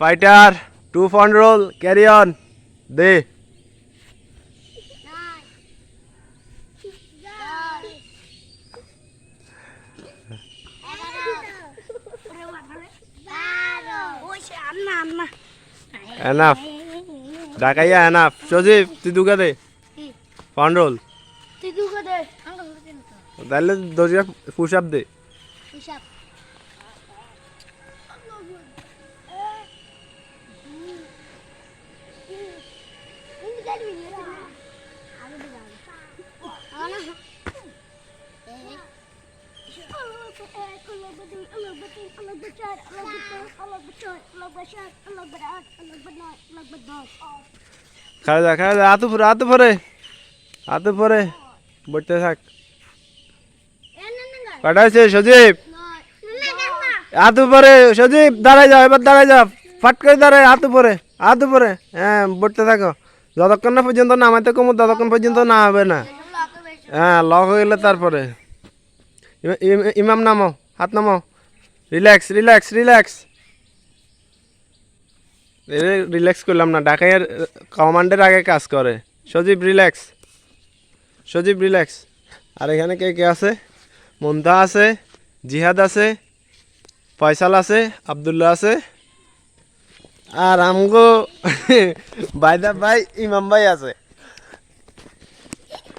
fighter 2 front role carry on দে enough ঢাকাইয়া enough Sajib তুই দুগা দে ফ্রন্ট রোল তাহলে দরজা পুশ আপ দে খাওয়া যা হাতু পরে বসতে থাক পাঠাইছে সজীব হাতু পরে সজীব দাঁড়াই যাও এবার দাঁড়াই যাও ফাট করে দাঁড়ায় হাতু পরে হ্যাঁ বসতে থাকো যতক্ষণ না পর্যন্ত নামাইতে কমো ততক্ষণ পর্যন্ত না হবে না হ্যাঁ লক হয়ে গেলে তারপরে ইমাম নামাও হাত নামাও রিল্যাক্স রিল্যাক্স করলাম না ঢাকাইয়ের কমান্ডের আগে কাজ করে সজীব রিল্যাক্স আর এখানে কে আছে মুমতা আছে জিহাদ আছে ফয়সাল আছে আব্দুল্লাহ আছে আর আমগো ভাই ইমাম ভাই আছে